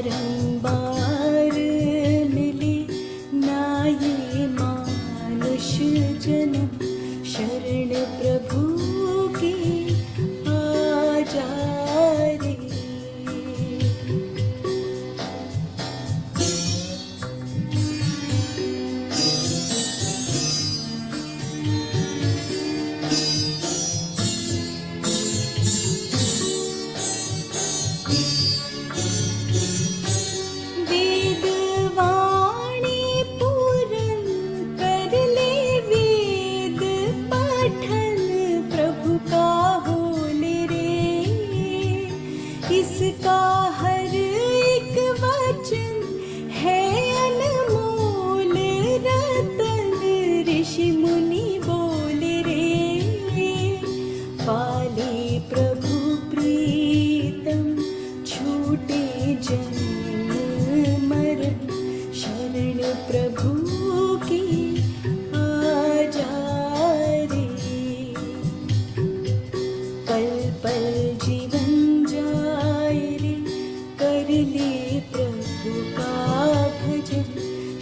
बारंबार मिले ना ये मानुष जन्म, शरण प्रभु की आ जा रे। इसका हर एक वचन है अनमोल रतन, ऋषि मुनि बोले रे। पाले प्रभु प्रीतम छूटे जन्म मरण, शरण प्रभु की आ जा रे। पल पल जीवन ले प्रभु का भजन,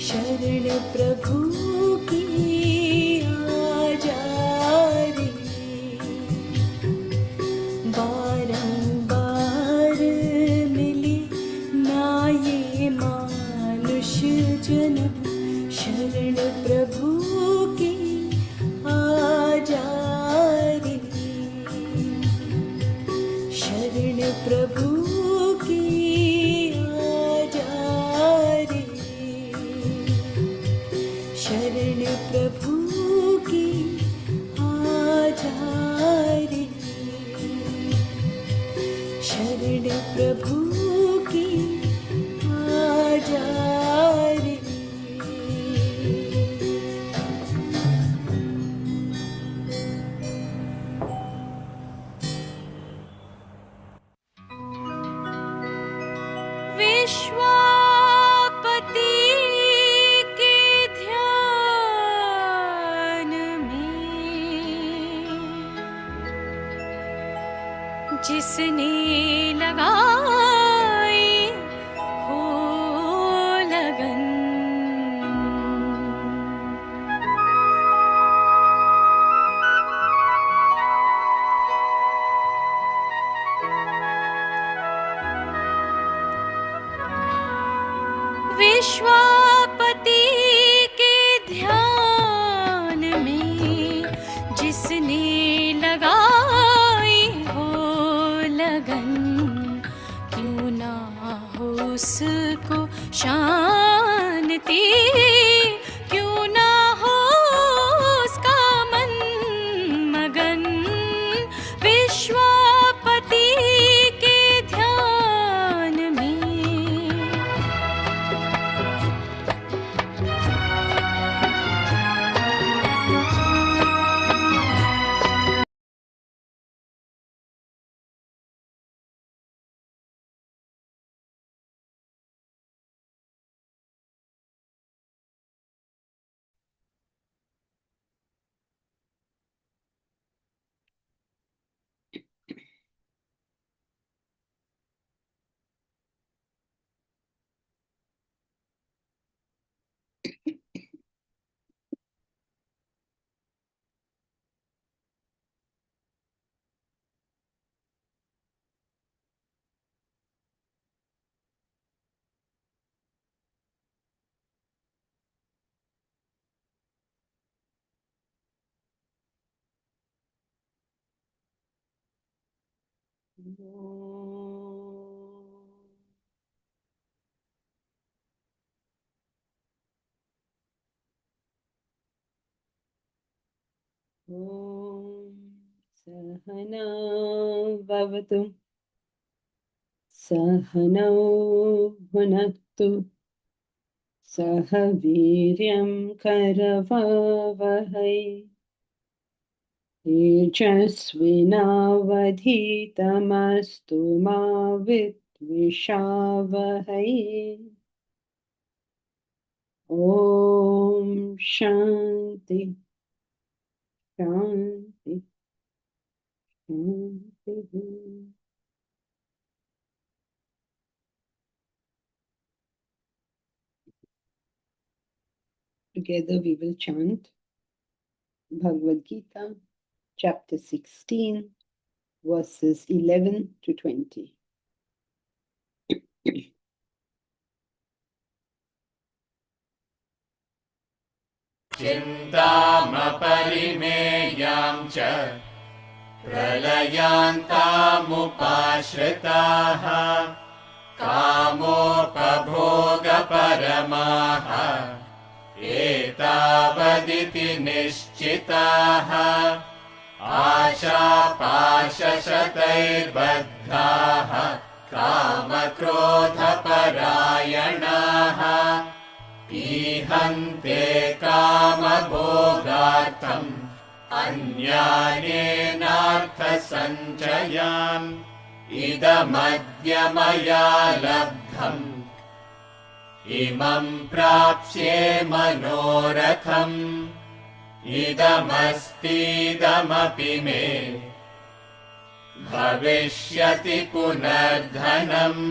शरण प्रभु की आ जा रे। बारंबार मिले ना ये मानुष जन्म, शरण प्रभु की आ जा रे। शरण प्रभु प्रभु की आ जा रे। शरण प्रभु की आ जा रे। जिसने लगाई हो लगन, विश्वापति के ध्यान में जिसने लगाई हो लगन, क्यों ना हो उसको शांति, क्यों ना हो उसका मन मगन। विश्वापति के ध्यान में सहना भवतु, सहनौ भुनक्तु, सह वीर्यं करवावहै, तेजस्विनावधीतमस्तु मा विद्विषावहै। ओम शांति शांति शांति। Together we will chant Bhagavad Gita, chapter 16, verses 11 to 20. चिन्तामपरिमेयां च प्रलयान्तामुपाश्रिताः कामोपभोगपरमाः एतावदिति निश्चिताः आशापाशशतैर्बद्धाः कामक्रोधपरायणाः ईहन्ते कामभोगार्थम् अन्यानेनार्थसञ्चयान् इदमद्य मया लब्धम् इमं प्राप्स्ये मनोरथम् इदमस्तीदमपि मे भविष्यति पुनर्धनम्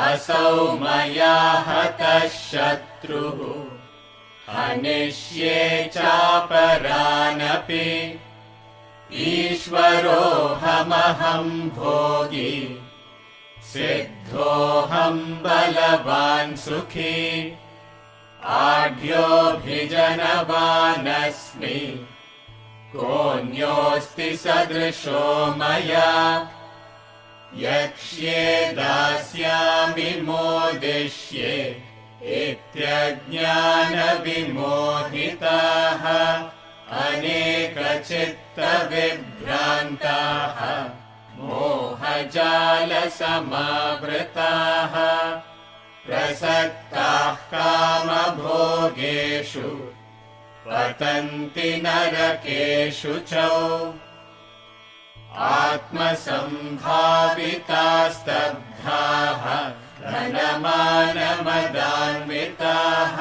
असौ मया हतः शत्रुः हनिष्ये चापरानपि ईश्वरोऽहमहं भोगी सिद्धोऽहं बलवान् सुखी आढ्योऽभिजनवानस्मि कोऽन्योऽस्ति सदृशो मया यक्ष्ये दास्यामि मोदिष्ये इत्यज्ञानविमोहिताः अनेकचित्तविभ्रान्ताः मोहजालसमावृताः प्रसक्ताः कामभोगेषु पतन्ति नरकेषु च आत्मसम्भावितास्तब्धाः धनमानमदान्विताः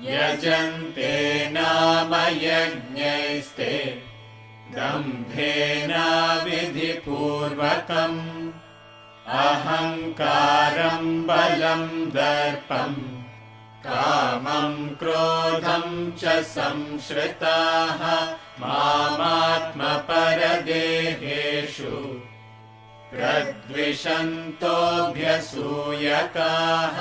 यजन्ते नाम यज्ञैस्ते दम्भेनाविधिपूर्वकम् अहङ्कारं बलं दर्पं कामं क्रोधं च संश्रिताः मामात्मपरदेहेषु प्रद्विषन्तोऽभ्यसूयकाः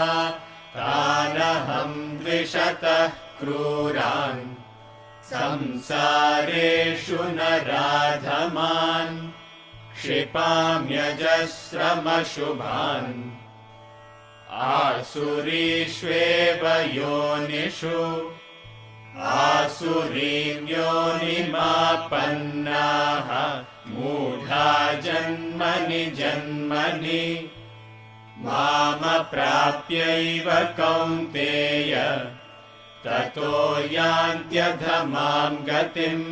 तानहं द्विषतः क्रूरान् संसारेषु नराधमान् क्षिपाम्यजस्रमशुभान् आसुरीष्वेव योनिषु आसुरीं योनिमापन्नाः मूढा जन्मनि जन्मनि मामप्राप्यैव कौन्तेय ततो यान्त्यधमां गतिम्.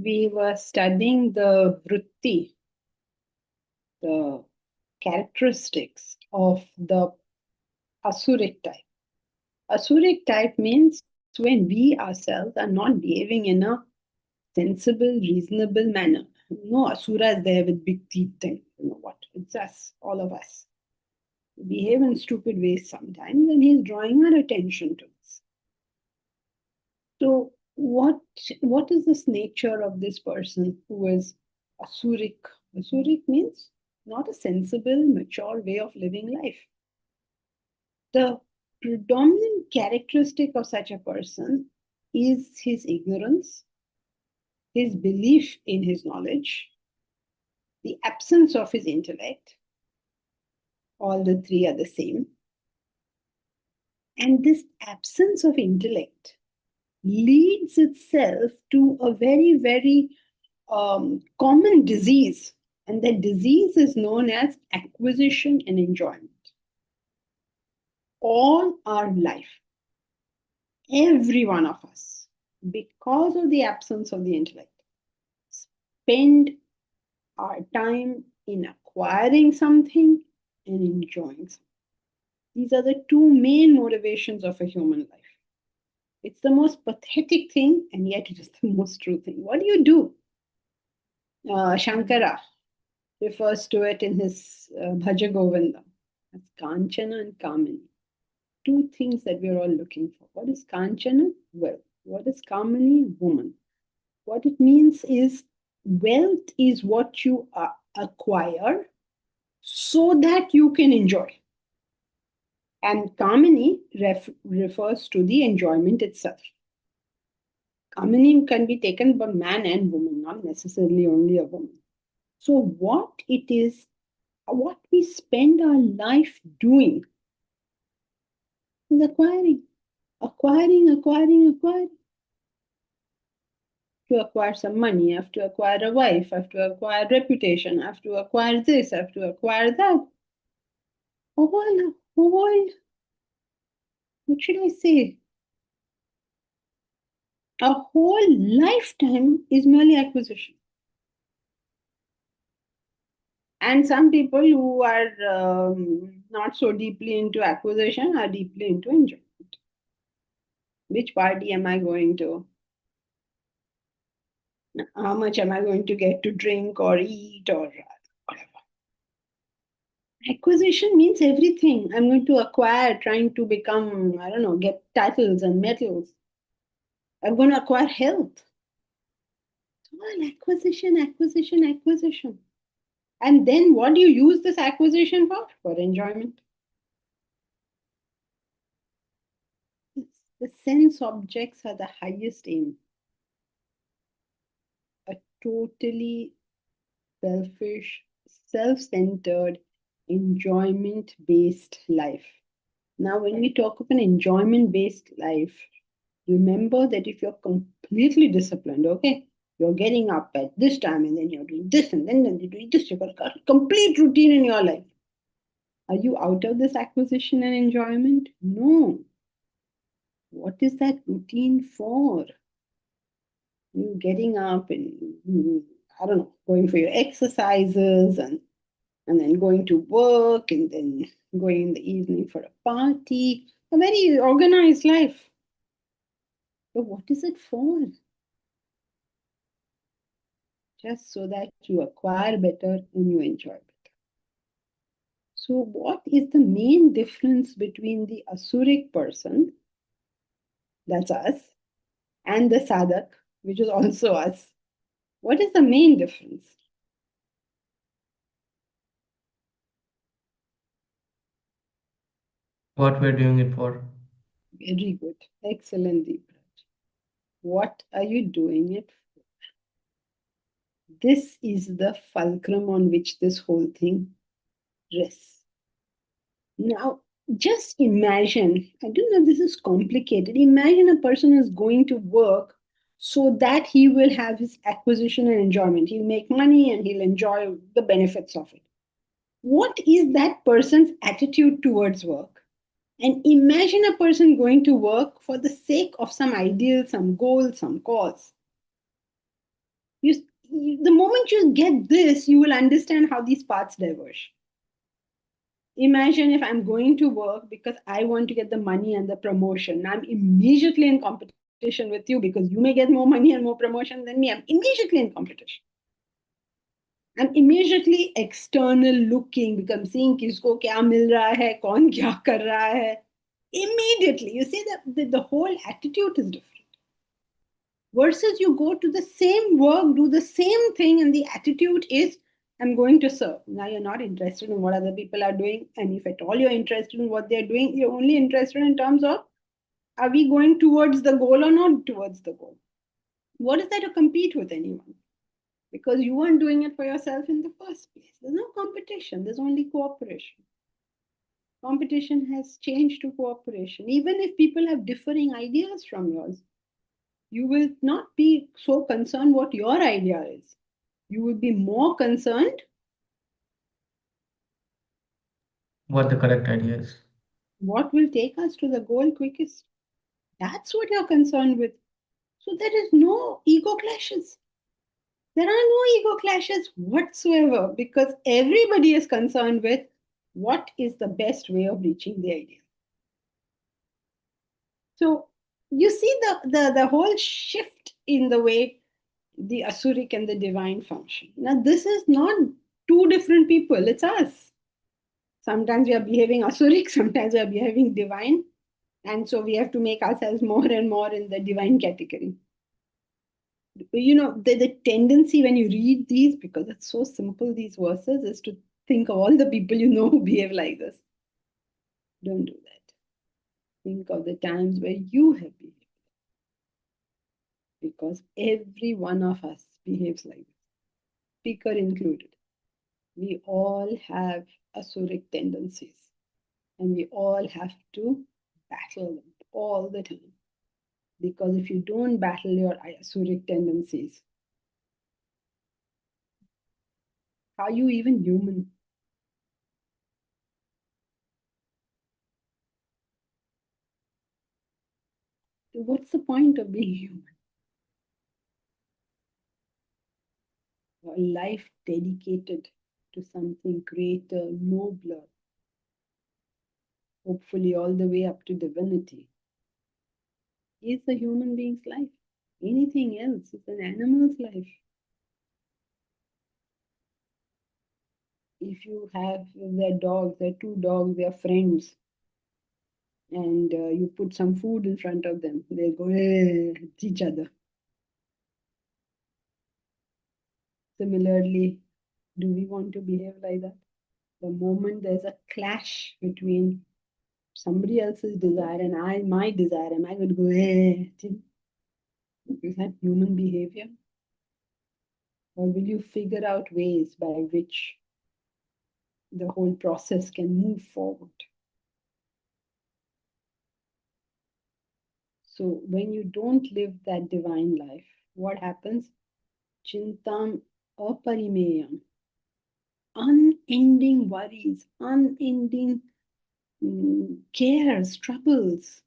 We were studying the vritti, the characteristics of the asuric type. Asuric type means when we ourselves are not behaving in a sensible, reasonable manner. No asura is there with big teeth and you know what. It's us, all of us. We behave in stupid ways sometimes, and he's drawing our attention to this. So what is this nature of this person who is asuric? Asuric means not a sensible, mature way of living life. The predominant characteristic of such a person is his ignorance, his belief in his knowledge, the absence of his intellect. All the three are the same. And this absence of intellect leads itself to a very, very common disease. And that disease is known as acquisition and enjoyment. All our life, every one of us, because of the absence of the intellect, spend our time in acquiring something and enjoying something. These are the two main motivations of a human life. It's the most pathetic thing, and yet it is the most true thing. What do you do? Shankara refers to it in his Bhaja Govinda as Kanchana and Kamini. Two things that we're all looking for. What is Kanchana? Wealth. What is Kamini? Woman. What it means is wealth is what you acquire so that you can enjoy. And Kamini refers to the enjoyment itself. Kamini can be taken by man and woman, not necessarily only a woman. So, what it is, what we spend our life doing is acquiring. To acquire some money, I have to acquire a wife, I have to acquire reputation, I have to acquire this, I have to acquire that. What should I say? A whole lifetime is merely acquisition. And some people who are not so deeply into acquisition are deeply into enjoyment. Which party am I going to? How much am I going to get to drink or eat or whatever? Acquisition means everything. I'm going to acquire, trying to become, I don't know, get titles and medals. I'm going to acquire health. All acquisition. And then what do you use this acquisition for? For enjoyment. The sense objects are the highest aim. A totally selfish, self-centered, enjoyment-based life. Now, when we talk of an enjoyment-based life, remember that if you're completely disciplined, okay, you're getting up at this time and then you're doing this and then you're doing this, you've got a complete routine in your life. Are you out of this acquisition and enjoyment? No. What is that routine for? You getting up and, I don't know, going for your exercises and then going to work and then going in the evening for a party. A very organized life. But what is it for? Just so that you acquire better and you enjoy better. So, what is the main difference between the Asuric person, that's us, and the Sadak, which is also us? What is the main difference? What we're doing it for. Very good. Excellent, Deepraj. What are you doing it for? This is the fulcrum on which this whole thing rests. Now, just imagine, I don't know if this is complicated. Imagine a person is going to work so that he will have his acquisition and enjoyment. He'll make money and he'll enjoy the benefits of it. What is that person's attitude towards work? And imagine a person going to work for the sake of some ideal, some goal, some cause. The moment you get this, you will understand how these paths diverge. Imagine if I'm going to work because I want to get the money and the promotion. I'm immediately in competition with you because you may get more money and more promotion than me. I'm immediately in competition. I'm immediately external looking because I'm seeing kisko kya mil raha hai, kaun kya kar raha hai. Immediately, you see that the whole attitude is different. Versus you go to the same work, do the same thing, and the attitude is, I'm going to serve. Now you're not interested in what other people are doing. And if at all you're interested in what they're doing, you're only interested in terms of, are we going towards the goal or not towards the goal? What is there to compete with anyone? Because you weren't doing it for yourself in the first place. There's no competition. There's only cooperation. Competition has changed to cooperation. Even if people have differing ideas from yours, you will not be so concerned what your idea is. You will be more concerned What the correct idea is. What will take us to the goal quickest. That's what you're concerned with. So there is no ego clashes. There are no ego clashes whatsoever because everybody is concerned with What is the best way of reaching the ideal? So you see the whole shift in the way the Asuric and the divine function. Now, this is not two different people, it's us. Sometimes we are behaving Asuric, sometimes we are behaving divine. And so we have to make ourselves more and more in the divine category. You know, the tendency when you read these, because it's so simple, these verses, is to think of all the people you know who behave like this. Don't do that. Think of the times where you have behaved. Because every one of us behaves like this, speaker included. We all have Asuric tendencies, and we all have to battle them all the time. Because if you don't battle your Asuric tendencies, how are you even human? What's the point of being human? A life dedicated to something greater, nobler, hopefully all the way up to divinity, is a human being's life. Anything else is an animal's life. If you have their dogs, they're two dogs, they're friends, and you put some food in front of them, they go at each other. Similarly, do we want to behave like that? The moment there's a clash between somebody else's desire and my desire, am I going to go, is that human behavior? Or will you figure out ways by which the whole process can move forward? So when you don't live that divine life, what happens? Chintam aparimeyam. Unending worries, unending cares, troubles,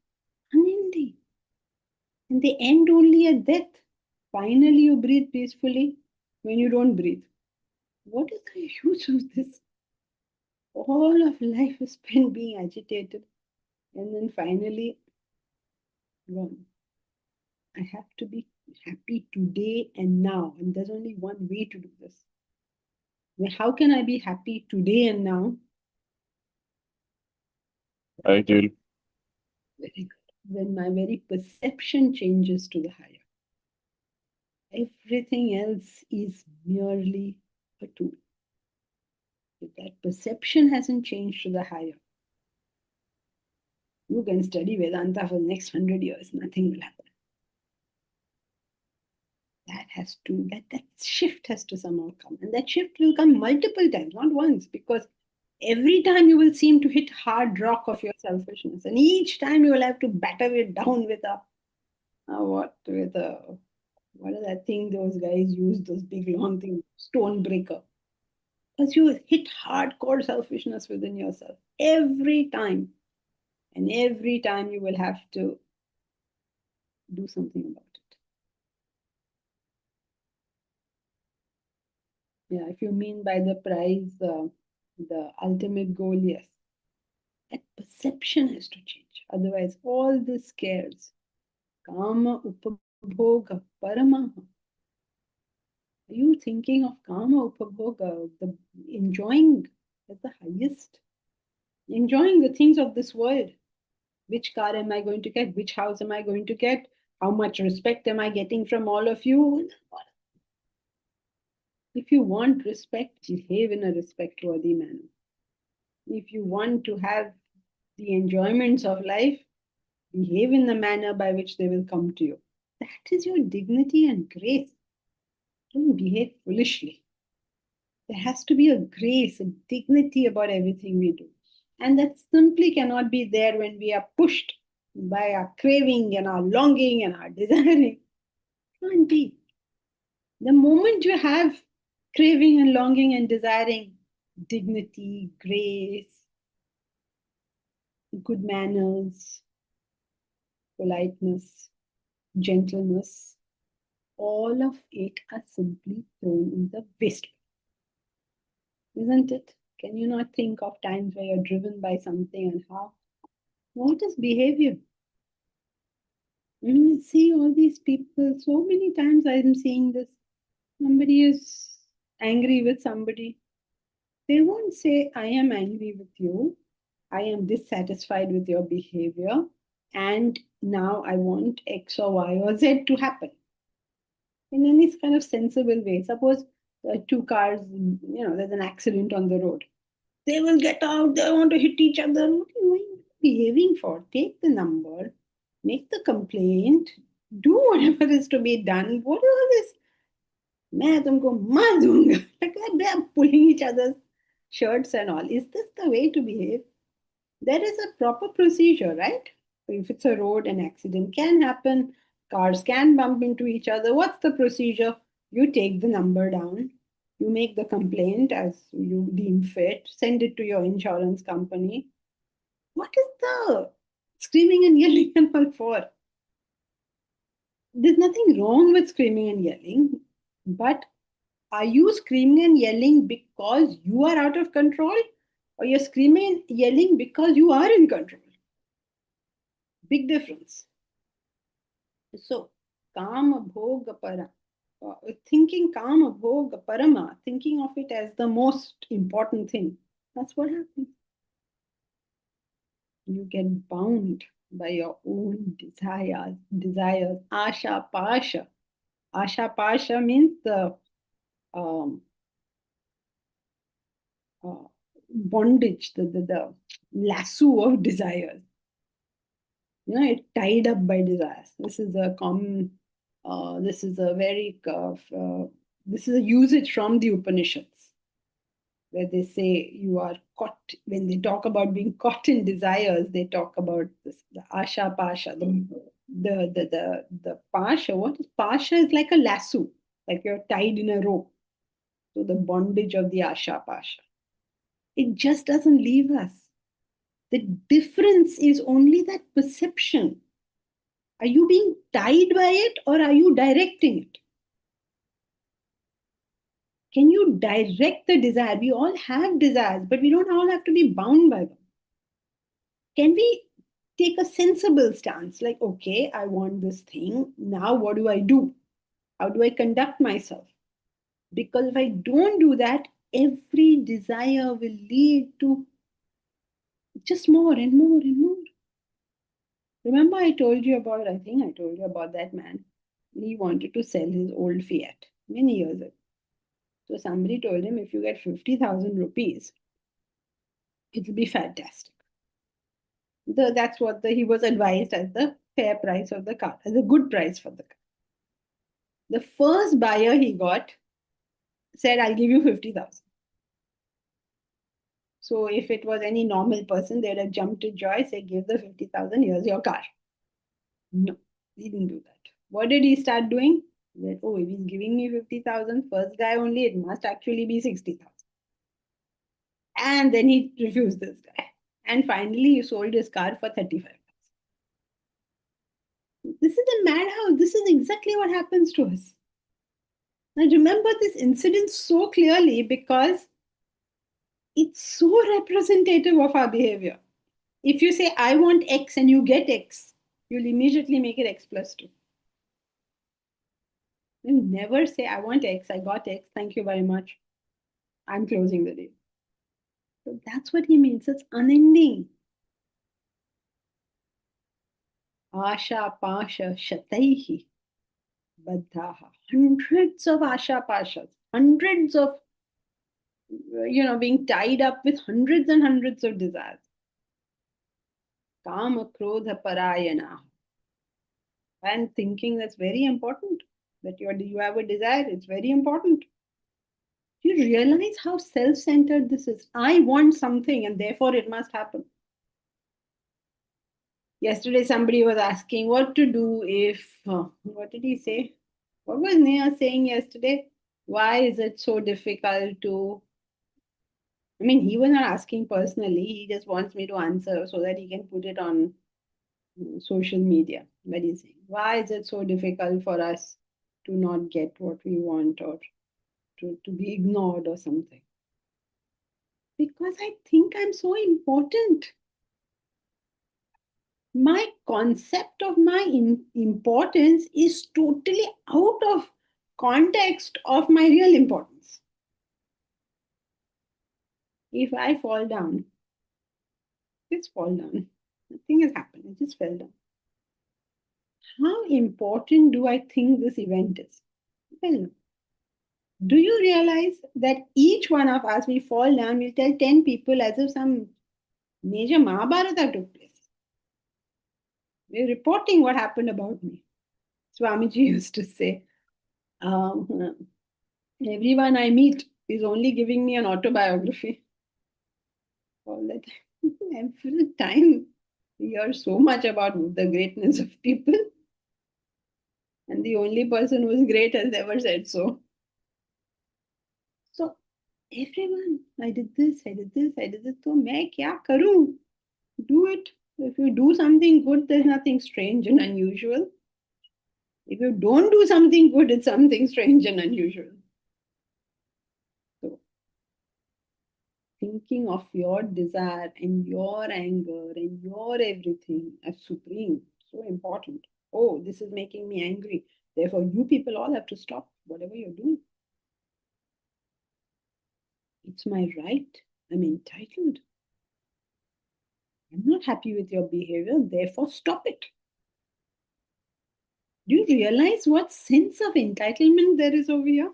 unending. And they end only at death. Finally, you breathe peacefully when you don't breathe. What is the use of this? All of life is spent being agitated. And then finally, gone. I have to be happy today and now. And there's only one way to do this. How can I be happy today and now? Ideal. Very good. When my very perception changes to the higher. Everything else is merely a tool. If that perception hasn't changed to the higher, you can study Vedanta for the next 100 years, nothing will happen. That shift has to somehow come. And that shift will come multiple times, not once, because every time you will seem to hit hard rock of your selfishness. And each time you will have to batter it down with what is that thing those guys use, those big long things, stone breaker. Because you hit hardcore selfishness within yourself every time. And every time you will have to do something about it. Yeah, if you mean by the prize, the ultimate goal, yes. That perception has to change. Otherwise, all this cares. Kama upabhoga paramaha. Are you thinking of kama upabhoga, the enjoying as the highest? Enjoying the things of this world. Which car am I going to get? Which house am I going to get? How much respect am I getting from all of you? If you want respect, behave in a respect-worthy manner. If you want to have the enjoyments of life, behave in the manner by which they will come to you. That is your dignity and grace. Don't behave foolishly. There has to be a grace, a dignity about everything we do. And that simply cannot be there when we are pushed by our craving and our longing and our desiring. Can't be. The moment you have craving and longing and desiring, dignity, grace, good manners, politeness, gentleness, all of it are simply thrown in the waste. Isn't it? Can you not think of times where you're driven by something and how? What is behavior? See all these people, so many times I'm seeing this. Somebody is angry with somebody. They won't say, I am angry with you. I am dissatisfied with your behavior. And now I want X or Y or Z to happen in any kind of sensible way. Suppose two cars, there's an accident on the road. They will get out, they want to hit each other. What are you behaving for? Take the number, make the complaint, do whatever is to be done. What is all this? मैं तुमको मार दूंगा. Like that, they are pulling each other's shirts and all. Is this the way to behave? There is a proper procedure, right? If it's a road, an accident can happen. Cars can bump into each other. What's the procedure? You take the number down. You make the complaint as you deem fit. Send it to your insurance company. What is the screaming and yelling and all for? There's nothing wrong with screaming and yelling, but are you screaming and yelling because you are out of control, or you're screaming and yelling because you are in control? Big difference. So, kama bhoga para, thinking kama bhoga parama, thinking of it as the most important thing, that's what happens. You get bound by your own desires. Asha pasha. Asha pasha means the bondage, the lasso of desires. It's tied up by desires. This is a common, this is a very, this is a usage from the Upanishads, where they say you are caught, when they talk about being caught in desires, they talk about this, the asha pasha, the pasha. What is pasha? Is like a lasso, like you're tied in a rope. So the bondage of the asha pasha. It just doesn't leave us. The difference is only that perception. Are you being tied by it or are you directing it? Can you direct the desire? We all have desires, but we don't all have to be bound by them. Can we take a sensible stance? Like, okay, I want this thing. Now, what do I do? How do I conduct myself? Because if I don't do that, every desire will lead to just more and more and more. Remember, I told you about, I think I told you about that man. He wanted to sell his old Fiat many years ago. So somebody told him, if you get 50,000 rupees, it'll be fantastic. That's what he was advised as the fair price of the car, as a good price for the car. The first buyer he got said, I'll give you 50,000. So if it was any normal person, they'd have jumped to joy, say, give the 50,000, here's your car. No, he didn't do that. What did he start doing? He said, oh, if he's giving me 50,000, first guy only, it must actually be 60,000. And then he refused this guy. And finally, he sold his car for 35,000. This is a madhouse. This is exactly what happens to us. Now, remember this incident so clearly because it's so representative of our behavior. If you say, I want X and you get X, you'll immediately make it X plus 2. You never say, I want X, I got X, thank you very much. I'm closing the deal. So that's what he means. It's unending. Asha pasha shataihi baddhaha. Hundreds of asha pashas, hundreds of, being tied up with hundreds and hundreds of desires. Kama krodha parayana. And thinking that's very important. That you have a desire, it's very important. You realize how self-centered this is. I want something and therefore it must happen. Yesterday, somebody was asking what to do if, what did he say? What was Neha saying yesterday? Why is it so difficult to, he was not asking personally. He just wants me to answer so that he can put it on social media. But he's saying, why is it so difficult for us to not get what we want or to be ignored or something? Because Because I think I'm so important. My concept of my importance is totally out of context of my real importance. If I fall down, just fall down. Nothing has happened. I just fell down. How important do I think this event is? Well, no. Do you realize that each one of us, we fall down, we'll tell 10 people as if some major Mahabharata took place. We're reporting what happened about me. Swamiji used to say, everyone I meet is only giving me an autobiography. All that every time we hear so much about the greatness of people, and the only person who is great has ever said so. So everyone, I did this, I did this, I did this. So मैं क्या करूं? Do it. If you do something good, there's nothing strange and unusual. If you don't do something good, it's something strange and unusual. So thinking of your desire and your anger and your everything as supreme, so important. Oh, this is making me angry. Therefore, you people all have to stop whatever you're doing. It's my right. I'm entitled. I'm not happy with your behavior. Therefore, stop it. Do you realize what sense of entitlement there is over here?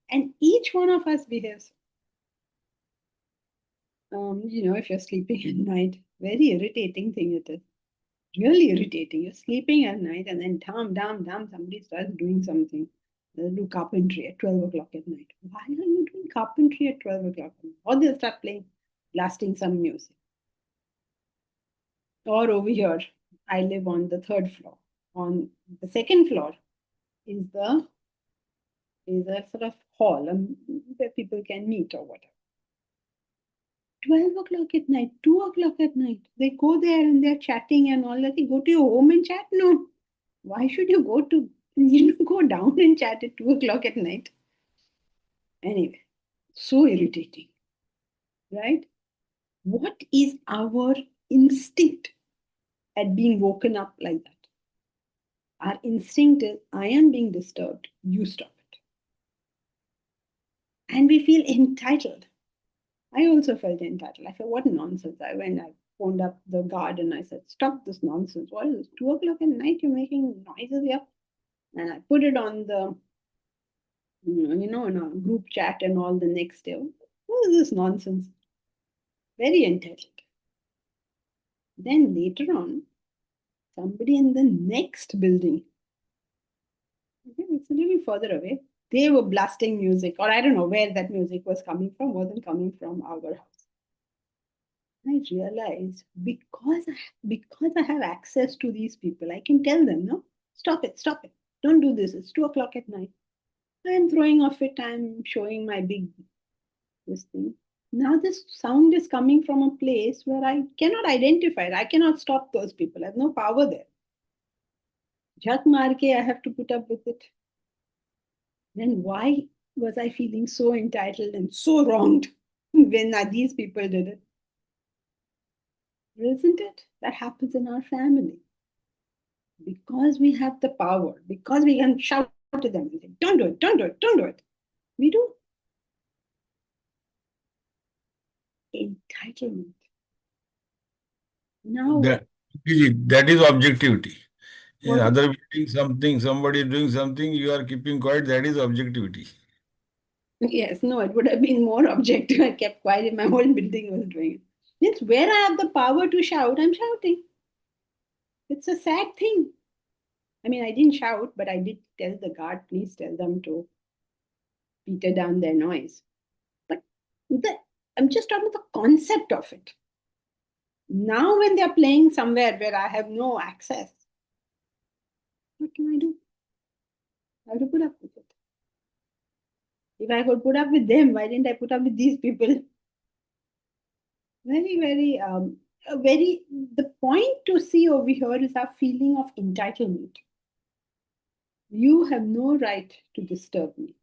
And each one of us behaves. If you're sleeping at night, very irritating thing it is. Really irritating. You're sleeping at night and then somebody starts doing something. They'll do carpentry at 12 o'clock at night. Why are you doing carpentry at 12 o'clock at night? Or they'll start blasting some music. Or over here, I live on the 3rd floor. On the 2nd floor is a sort of hall where people can meet or whatever. 12 o'clock at night, 2 o'clock at night, they go there and they're chatting and all that. They go to your home and chat? No. Why should you go down and chat at 2 o'clock at night? Anyway, so irritating, right? What is our instinct at being woken up like that? Our instinct is, I am being disturbed, you stop it. And we feel entitled. I also felt entitled. I felt, what nonsense. I phoned up the guard and I said, stop this nonsense. What is this? 2 o'clock at night, you're making noises here? And I put it on the, in a group chat and all the next day. What is this nonsense? Very entitled. Then later on, somebody in the next building, okay, it's a little further away, they were blasting music, or I don't know where that music was coming from, wasn't coming from our house. I realized because I have access to these people, I can tell them, no, stop it, don't do this. It's 2 o'clock at night. I am throwing off it. I'm showing my this thing. Now this sound is coming from a place where I cannot identify it. I cannot stop those people. I have no power there. Jhat maar ke, I have to put up with it. Then why was I feeling so entitled and so wronged when these people did it? Isn't it? That happens in our family. Because we have the power, because we can shout to them and say, don't do it, don't do it, don't do it. We do. Entitlement. Now, that is objectivity. What is- Other doing something, somebody doing something, you are keeping quiet, that is objectivity. yes, no, it would have been more objective. I kept quiet if my whole building was doing it. It's where I have the power to shout, I'm shouting. It's a sad thing. I mean, I didn't shout, but I did tell the guard, please tell them to peter down their noise. But I'm just talking about the concept of it. Now, when they're playing somewhere where I have no access, what can I do? I have to put up with it. If I could put up with them, why didn't I put up with these people? The point to see over here is our feeling of entitlement. You have no right to disturb me.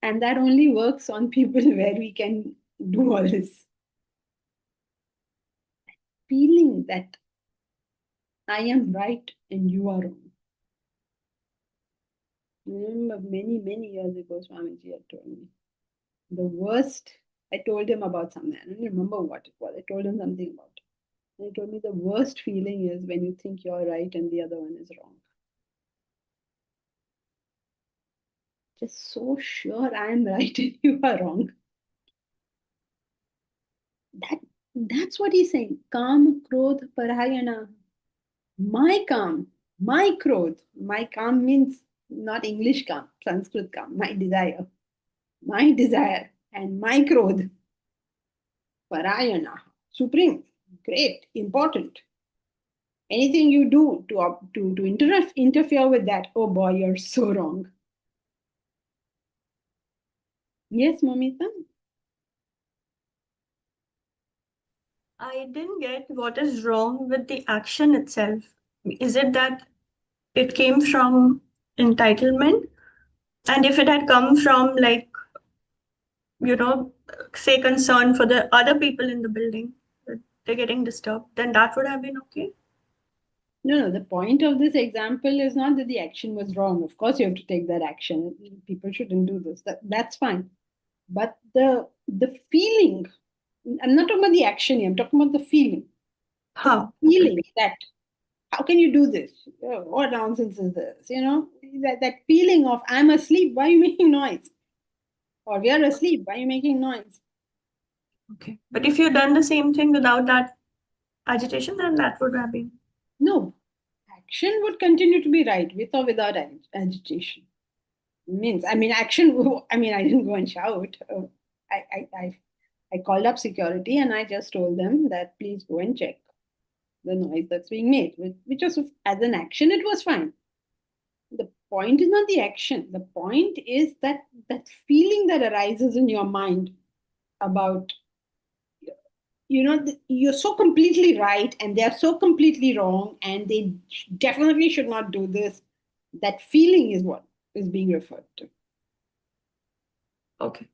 And that only works on people where we can do all this. Feeling that I am right and you are wrong. I remember many, many years ago, Swamiji had told me. The worst, I told him about something. I don't remember what it was. I told him something about it. And he told me the worst feeling is when you think you're right and the other one is wrong. Just so sure I am right and you are wrong. That's what he's saying. Kam, krodh, parayana. My calm, my krodh. My calm means not English calm, Sanskrit calm. My desire, and my krodh. Parayana, supreme, great, important. Anything you do to interfere with that, oh boy, you're so wrong. Yes, Momita? I didn't get what is wrong with the action itself. Is it that it came from entitlement? And if it had come from, like, say, concern for the other people in the building, that they're getting disturbed, then that would have been okay. No, the point of this example is not that the action was wrong. Of course, you have to take that action. People shouldn't do this. That's fine. But the feeling, I'm not talking about the action here, I'm talking about the feeling. Huh. The feeling that, how can you do this? Oh, what nonsense is this? That feeling of, I'm asleep, why are you making noise? Or we are asleep, why are you making noise? Okay. But if you'd done the same thing without that agitation, then that would have been. No, action would continue to be right with or without agitation. Action. I didn't go and shout. I called up security and I just told them that please go and check the noise that's being made. Which was, as an action, it was fine. The point is not the action. The point is that feeling that arises in your mind about, you're so completely right and they're so completely wrong and they definitely should not do this. That feeling is what is being referred to. Okay.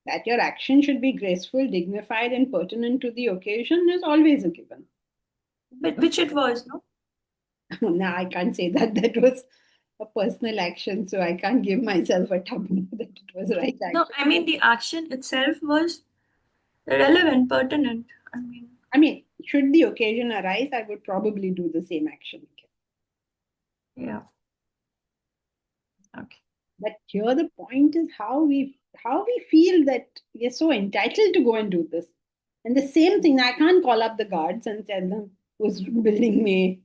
That your action should be graceful, dignified, and pertinent to the occasion is always a given. But which it was, no? Now, I can't say that was a personal action, so I can't give myself a taboo that it was right action. No, I mean, the action itself was relevant, pertinent. Should the occasion arise, I would probably do the same action again. Yeah. Okay. But here the point is how we feel that we're so entitled to go and do this. And the same thing, I can't call up the guards and tell them who's building me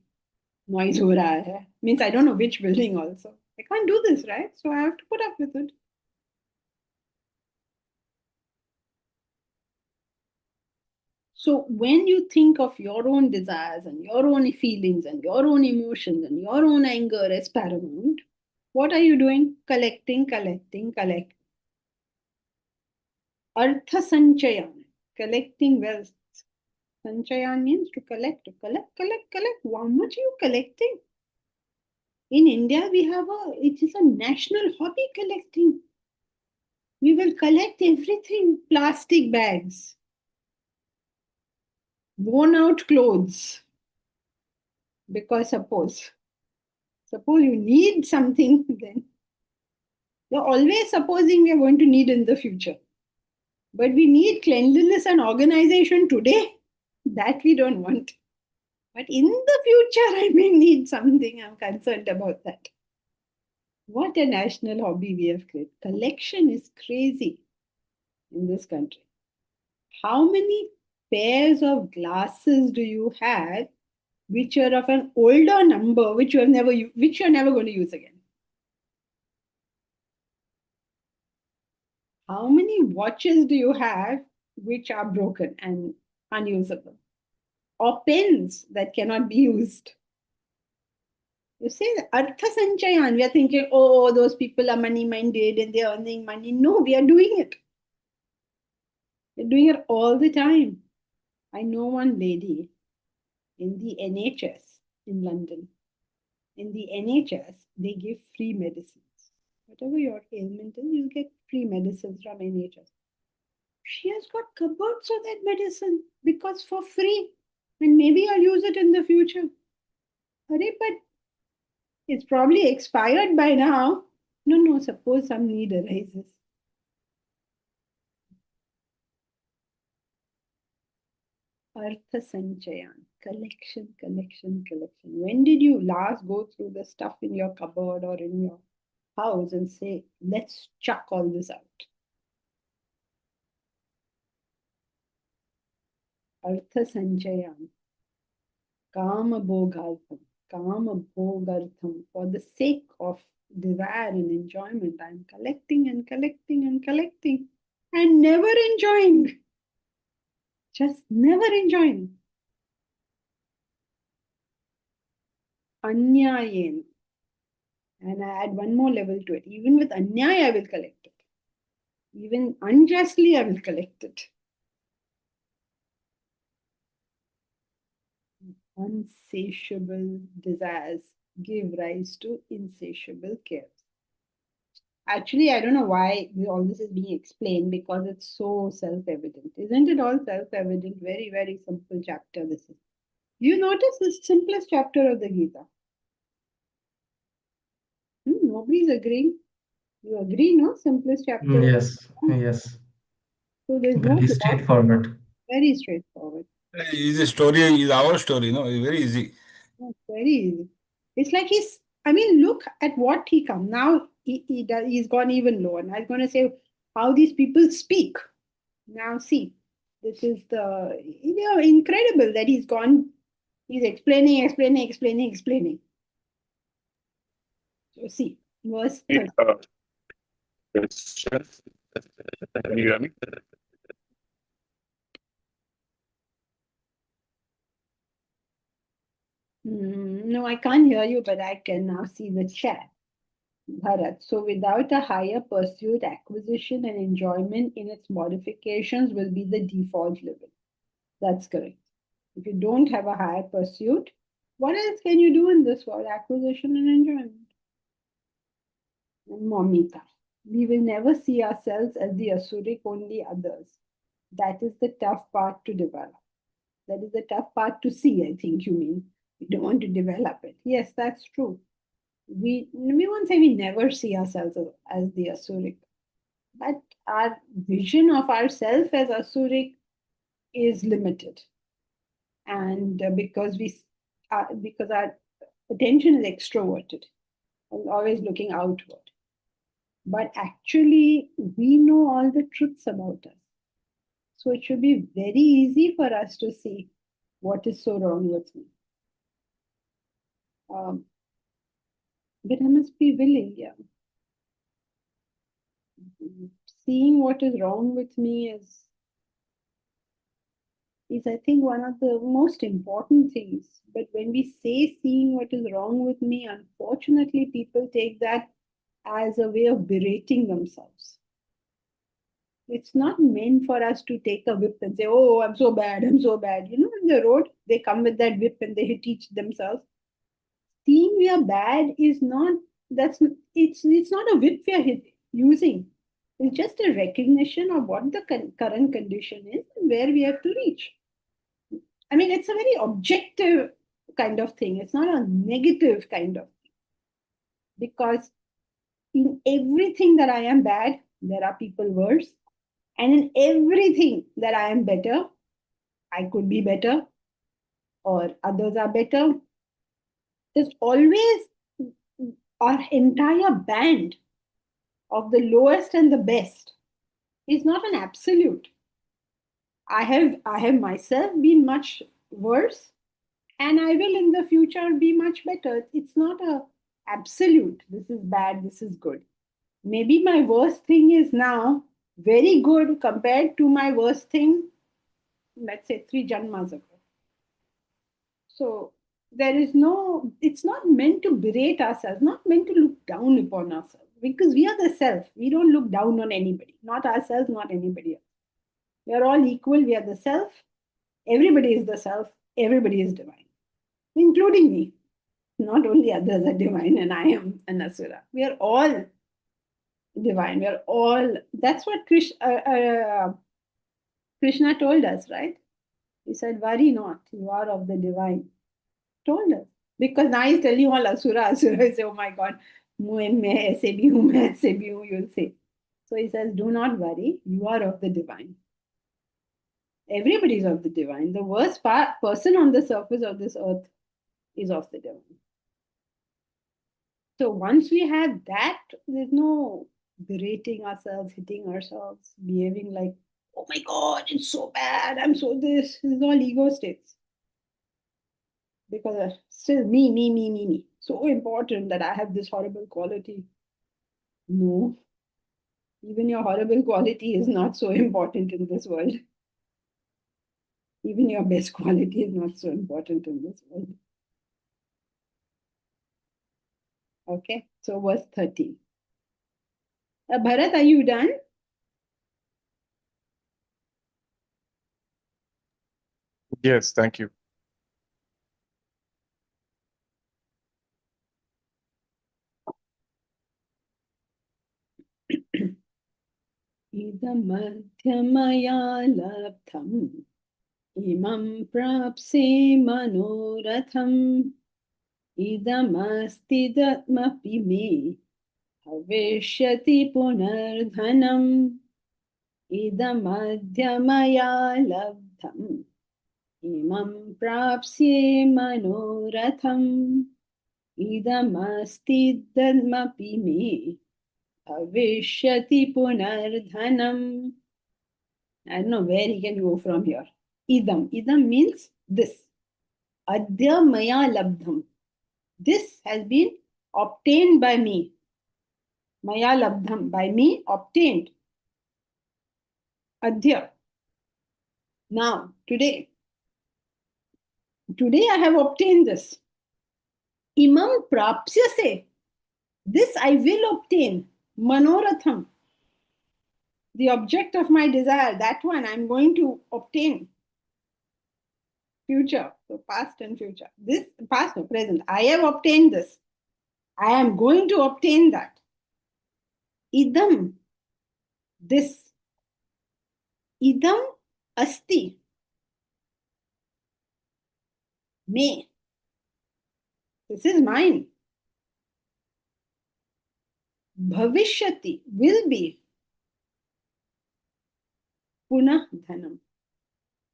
noise ho raha hai. Means I don't know which building also. I can't do this, right? So I have to put up with it. So when you think of your own desires and your own feelings and your own emotions and your own anger as paramount, what are you doing? Collecting. Artha sanchayan, collecting wealth. Sanchayan means to collect. How much are you collecting? In India, it is a national hobby collecting. We will collect everything, plastic bags, worn out clothes. Because suppose you need something, then you're always supposing we are going to need in the future. But we need cleanliness and organization today. That we don't want. But in the future, I may need something. I'm concerned about that. What a national hobby we have created. Collection is crazy in this country. How many pairs of glasses do you have which are of an older number, which you're never going to use again? How many watches do you have which are broken and unusable? Or pens that cannot be used? You say Artha Sanchayan, we are thinking, oh, those people are money minded and they're earning money. No, we are doing it. We're doing it all the time. I know one lady in the NHS in London. In the NHS, they give free medicines. Whatever your ailment is, you'll get free medicines from NHS. She has got cupboards of that medicine because for free. And maybe I'll use it in the future. Arey, but it's probably expired by now. No, suppose some need arises. Artha Sanchayan, collection. When did you last go through the stuff in your cupboard or in your house and say, let's chuck all this out? Artha Sanchayan, Kama Bhogartham, for the sake of desire and enjoyment, I'm collecting and never enjoying. Just never enjoying. Anyayen. And I add one more level to it. Even with anyaya, I will collect it. Even unjustly, I will collect it. Unsatiable desires give rise to insatiable cares. Actually, I don't know why all this is being explained, because it's so self-evident. Isn't it all self-evident? Very, very simple chapter this is. You notice the simplest chapter of the Gita. Nobody's agreeing. You agree, no? Simplest chapter. Yes, yes. So there's no Very straightforward. very straightforward. It's a story, it's our story, no? It's very easy. It's very easy. It's like look at what he come. Now he's gone even lower. Now he's going to say how these people speak. Now see, this is incredible that he's gone, he's explaining. So see, verse 30. Question. Can you hear me? No, I can't hear you, but I can now see the chat. Bharat. So without a higher pursuit, acquisition and enjoyment in its modifications will be the default level. That's correct. If you don't have a higher pursuit, what else can you do in this world? Acquisition and enjoyment. And Momita. We will never see ourselves as the asuric, only others. That is the tough part to develop. That is the tough part to see, I think you mean. We don't want to develop it. Yes, that's true. We won't say we never see ourselves as the asuric, but our vision of ourselves as asuric is limited, and because our attention is extroverted and always looking outward. But actually, we know all the truths about us, so it should be very easy for us to see what is so wrong with me. But I must be willing, yeah. Seeing what is wrong with me is I think one of the most important things. But when we say seeing what is wrong with me, unfortunately, people take that as a way of berating themselves. It's not meant for us to take a whip and say, oh, I'm so bad. In the road, they come with that whip and they teach themselves. Seeing we are bad is not, it's not a whip we are using. It's just a recognition of what the current condition is and where we have to reach. I mean, it's a very objective kind of thing. It's not a negative kind of thing. Because in everything that I am bad, there are people worse. And in everything that I am better, I could be better, or others are better. There's always our entire band of the lowest and the best is not an absolute. I have myself been much worse, and I will in the future be much better. It's not a absolute. This is bad, this is good. Maybe my worst thing is now very good compared to my worst thing, let's say 3 janmas ago. So there is it's not meant to berate ourselves, not meant to look down upon ourselves, because we are the self. We don't look down on anybody, not ourselves, not anybody else. We are all equal. We are the self. Everybody is the self. Everybody is divine, including me. Not only others are divine and I am an asura. We are all divine. We are all, that's what Krishna told us, right? He said, worry not, you are of the divine. Told us. Because now he's telling you all asura, asura. Say, oh my God, main aise bhi hu, main aise bhi hu, you'll say. So he says, do not worry, you are of the divine. Everybody is of the divine. The worst person on the surface of this earth is of the divine. So once we have that, there's no berating ourselves, hitting ourselves, behaving like, oh my God, it's so bad, I'm so this. This is all ego states. Because still me. So important that I have this horrible quality. No, even your horrible quality is not so important in this world. Even your best quality is not so important in this world. Okay, so verse 13. Bharat, are you done? Yes, thank you. Idammadhyamaya labdham imam prapse manoratham idamastidamapi me havishyati punardhanam idammadhyamaya labdham imam prapse manoratham idamastidamapi me havishyati punardhanam. I don't know where he can go from here. Idam. Idam means this. Adya maya labdham. This has been obtained by me. Maya labdham. By me, obtained. Adya. Now, today. Today I have obtained this. Imam prapsyase. This I will obtain. Manoratham. The object of my desire, that one I'm going to obtain. Future, so past and future. This past, no, present. I have obtained this. I am going to obtain that. Idam, this. Idam asti. Me. This is mine. Bhavishyati, will be. Punah dhanam.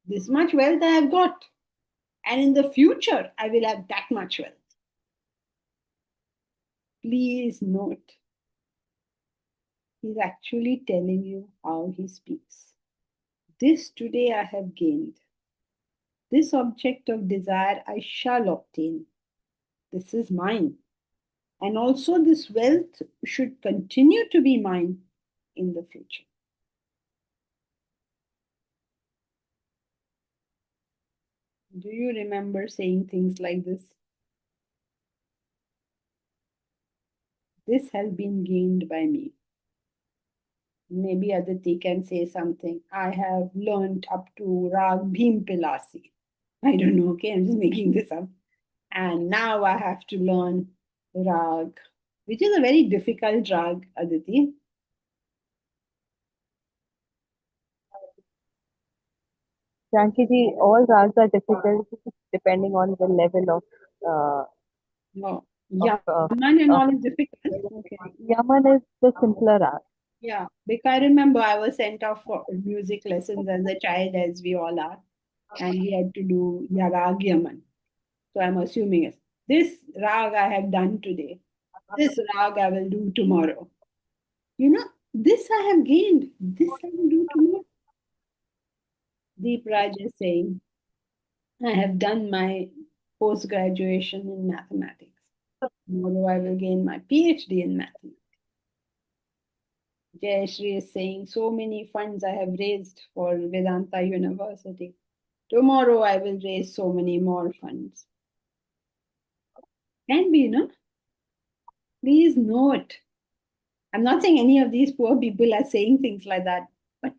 This much wealth I have got. And in the future, I will have that much wealth. Please note, he's actually telling you how he speaks. This today I have gained. This object of desire I shall obtain. This is mine. And also, this wealth should continue to be mine in the future. Do you remember saying things like this? This has been gained by me. Maybe Aditi can say something. I have learned up to Rag Bhim Pilasi. I don't know, okay? I'm just making this up. And now I have to learn Rag, which is a very difficult Rag, Aditi. Janki ji, all rags are difficult depending on the level of No. of, Yaman and all is difficult. Okay. Yaman is the simpler rag. Yeah, because I remember I was sent off for music lessons as a child, as we all are, and we had to do Rag Yaman. So I'm assuming it's this rag I have done today. This rag I will do tomorrow. You know, this I have gained. This I will do tomorrow. Deep Raj is saying, I have done my post graduation in mathematics. Tomorrow I will gain my PhD in mathematics. Jayashri is saying, so many funds I have raised for Vedanta University. Tomorrow I will raise so many more funds. Can be, no? Please note. I'm not saying any of these poor people are saying things like that, but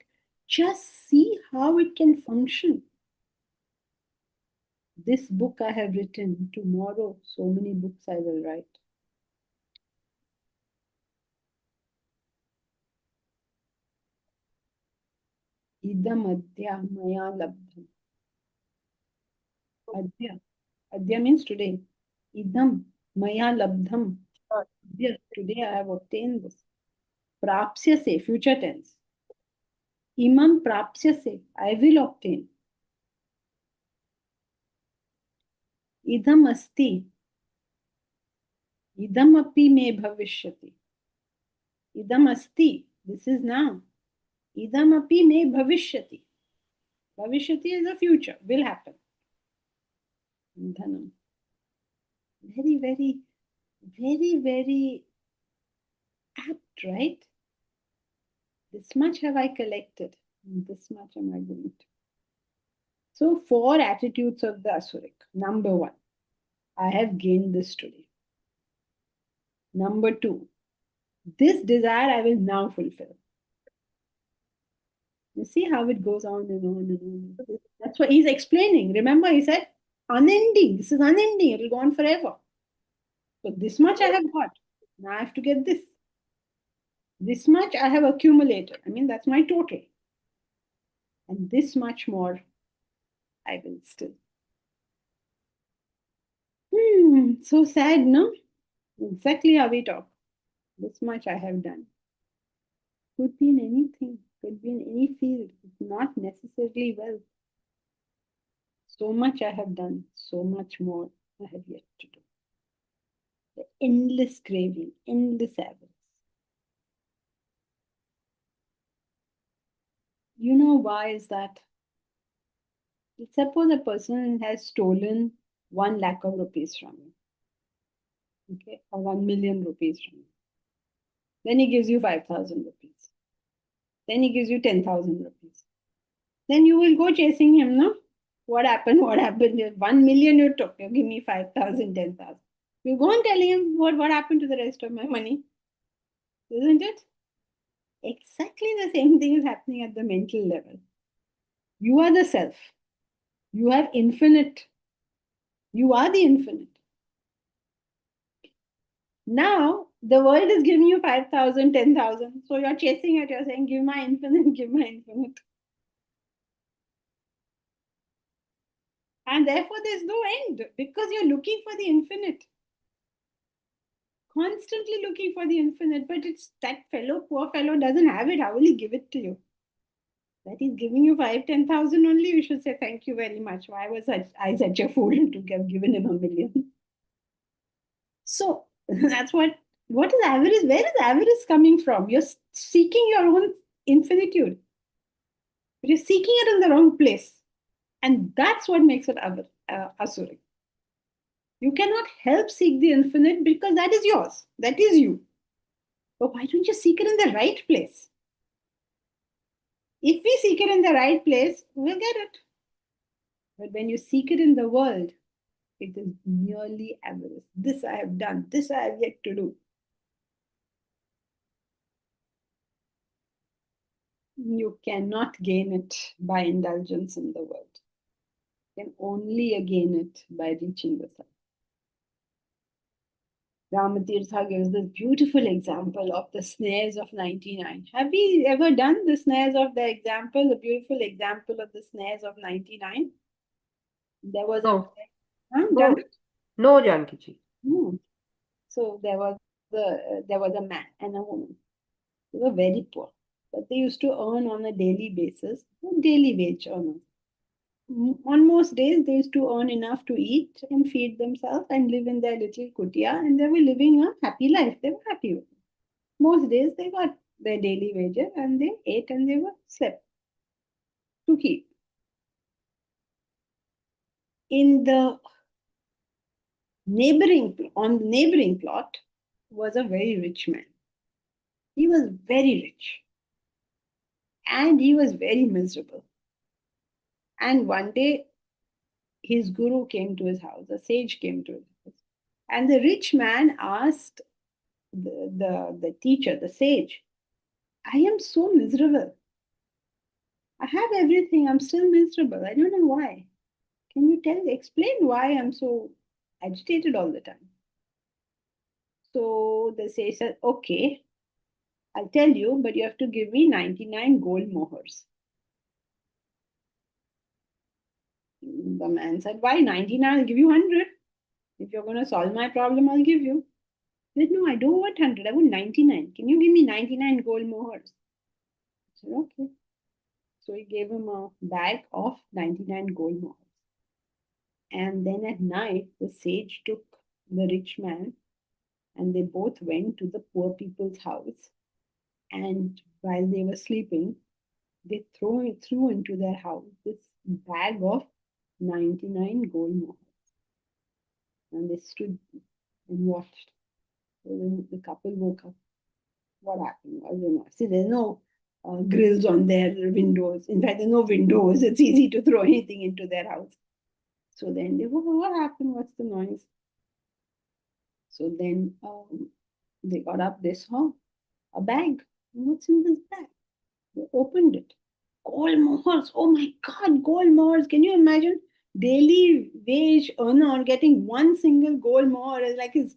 just see how it can function. This book I have written, tomorrow so many books I will write. Idam adya maya labdham. Adya. Adya means today. Idam maya labdham. Adya, today I have obtained this. Prapsyase, future tense. Imam prapsyase, I will obtain. Idam asti. Idam api me bhavishyati. Idam asti, this is now. Idam api me bhavishyati. Bhavishyati is the future, will happen. Dhanam. Very, very, very, very apt, right? This much have I collected. This much am I going to. So, 4 attitudes of the Asuric. Number 1, I have gained this today. Number 2, this desire I will now fulfill. You see how it goes on and on and on. That's what he's explaining. Remember, he said, unending. This is unending. It will go on forever. So, this much I have got. Now I have to get this. This much I have accumulated. I mean, that's my total. And this much more I will still. So sad, no? Exactly how we talk. This much I have done. Could be in anything, could be in any field, not necessarily wealth. So much I have done, so much more I have yet to do. The endless craving, endless avarice. You know why is that? Let's suppose a person has stolen 1 lakh of rupees from you, okay, or 1 million rupees from you. Then he gives you 5,000 rupees. Then he gives you 10,000 rupees. Then you will go chasing him, no? What happened? What happened? 1 million you took. You give me 5,000, 10,000. You go and tell him what happened to the rest of my money. Isn't it? Exactly the same thing is happening at the mental level. You are the self. You have infinite. You are the infinite. Now, the world is giving you 5,000, 10,000. So you're chasing it. You're saying, give my infinite, give my infinite. And therefore, there's no end because you're looking for the infinite. Constantly looking for the infinite, but it's that fellow, poor fellow doesn't have it. How will he give it to you? That he's giving you 5, 10,000 only. You should say, thank you very much. Why was I such a fool to have given him 1 million? So that's what is avarice? Where is avarice coming from? You're seeking your own infinitude. But you're seeking it in the wrong place. And that's what makes it asuric. You cannot help seek the infinite because that is yours. That is you. But why don't you seek it in the right place? If we seek it in the right place, we'll get it. But when you seek it in the world, it is merely avarice. This I have done. This I have yet to do. You cannot gain it by indulgence in the world. You can only gain it by reaching the self. Ramatirtha gives this beautiful example of the snares of 99. Have we ever done the snares of the example, the beautiful example of the snares of 99? There was No. Huh? No, Done it? no, Janki ji. So there was a man and a woman. They were very poor, but they used to earn on a daily basis, daily wage earners. On most days, they used to earn enough to eat and feed themselves and live in their little kutia, and they were living a happy life. They were happy with it. Most days, they got their daily wages and they ate and they were slept to keep. On the neighboring plot was a very rich man. He was very rich and he was very miserable. And one day, his guru came to his house, a sage came to his house. And the rich man asked the teacher, the sage, I am so miserable. I have everything. I'm still miserable. I don't know why. Can you explain why I'm so agitated all the time? So the sage said, okay, I'll tell you, but you have to give me 99 gold mohurs. The man said, why 99? I'll give you 100. If you're going to solve my problem, I'll give you. He said, no, I don't want 100. I want 99. Can you give me 99 gold mohurs? I said, okay. So he gave him a bag of 99 gold mohurs. And then at night, the sage took the rich man and they both went to the poor people's house. And while they were sleeping, they threw into their house this bag of 99 gold mohurs. And they stood and watched. So when the couple woke up, what happened? I don't know. See, there's no grills on their windows. In fact, there's no windows. It's easy to throw anything into their house. So then they go, what happened? What's the noise? So then they got up, they saw a bag. What's in this bag? They opened it. Gold mohurs. Oh my God, gold mohurs. Can you imagine? Daily wage earner getting one single gold mohr is like his,